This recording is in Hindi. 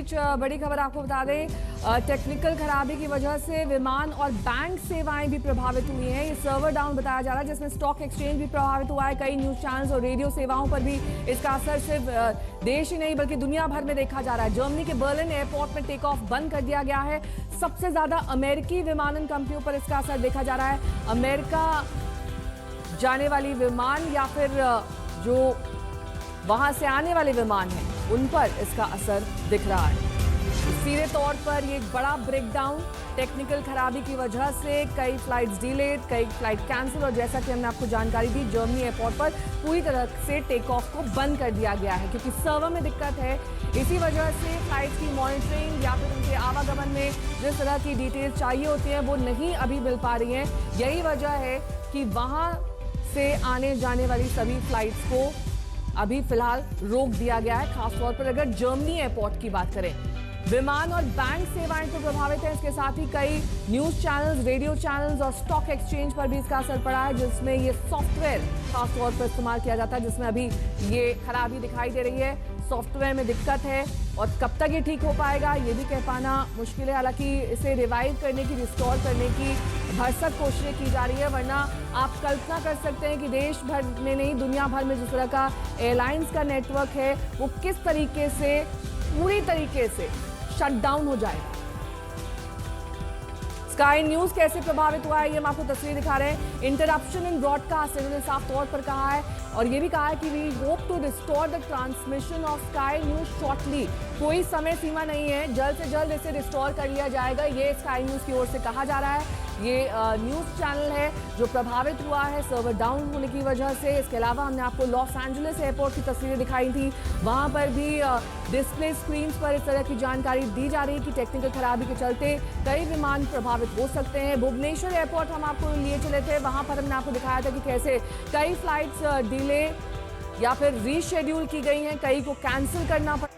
कुछ बड़ी खबर आपको बता दें। टेक्निकल खराबी की वजह से विमान और बैंक सेवाएं भी प्रभावित हुई हैं। ये सर्वर डाउन बताया जा रहा है, जिसमें स्टॉक एक्सचेंज भी प्रभावित हुआ है। कई न्यूज चैनल्स और रेडियो सेवाओं पर भी इसका असर सिर्फ देश ही नहीं बल्कि दुनिया भर में देखा जा रहा है। जर्मनी के बर्लिन एयरपोर्ट में टेक ऑफ बंद कर दिया गया है। सबसे ज्यादा अमेरिकी विमानन कंपनियों पर इसका असर देखा जा रहा है। अमेरिका जाने वाली विमान या फिर जो वहां से आने वाले विमान हैं उन पर इसका असर दिख रहा है। सीधे तौर पर ये एक बड़ा ब्रेकडाउन, टेक्निकल खराबी की वजह से कई फ्लाइट्स डिलेड, कई फ्लाइट कैंसिल और जैसा कि हमने आपको जानकारी दी, जर्मनी एयरपोर्ट पर पूरी तरह से टेक ऑफ को बंद कर दिया गया है क्योंकि सर्वर में दिक्कत है। इसी वजह से फ्लाइट्स की मॉनिटरिंग या फिर उनके आवागमन में जिस तरह की डिटेल्स चाहिए होती हैं वो नहीं अभी मिल पा रही हैं। यही वजह है कि वहां से आने जाने वाली सभी फ्लाइट्स को अभी फिलहाल रोक दिया गया है। खासतौर पर अगर जर्मनी एयरपोर्ट की बात करें, विमान और बैंक सेवाएं तो प्रभावित हैं, इसके साथ ही कई न्यूज चैनल्स, रेडियो चैनल्स और स्टॉक एक्सचेंज पर भी इसका असर पड़ा है, जिसमें ये सॉफ्टवेयर खासतौर पर इस्तेमाल किया जाता है, जिसमें अभी ये खराबी दिखाई दे रही है। सॉफ्टवेयर में दिक्कत है और कब तक ये ठीक हो पाएगा ये भी कह पाना मुश्किल है। हालांकि इसे रिवाइव करने की, रिस्टोर करने की भरसक कोशिशें की जा रही है, वरना आप कल्पना कर सकते हैं कि देश भर में नहीं दुनिया भर में जिस तरह का एयरलाइंस का नेटवर्क है वो किस तरीके से पूरी तरीके से शट डाउन हो जाएगा। स्काई न्यूज कैसे प्रभावित हुआ है ये हम आपको तस्वीर दिखा रहे हैं। इंटरप्शन इन ब्रॉडकास्ट इन्होंने साफ तौर पर कहा है और ये भी कहा है कि we hope to restore the transmission of Sky News shortly. कोई समय सीमा नहीं है, जल्द से जल्द इसे रिस्टोर कर लिया जाएगा, ये स्काई न्यूज की ओर से कहा जा रहा है। ये न्यूज चैनल है जो प्रभावित हुआ है सर्वर डाउन होने की वजह से। इसके अलावा हमने आपको लॉस एंजलिस एयरपोर्ट की तस्वीरें दिखाई थी, वहां पर भी डिस्प्ले स्क्रीन पर इस तरह की जानकारी दी जा रही है कि टेक्निकल खराबी के चलते कई विमान प्रभावित हो सकते हैं। भुवनेश्वर एयरपोर्ट हम आपको लिए चले थे, वहां पर हमने आपको दिखाया था कि कैसे कई फ्लाइट्स डिले या फिर रीशेड्यूल की गई हैं, कई को कैंसिल करना पड़ा।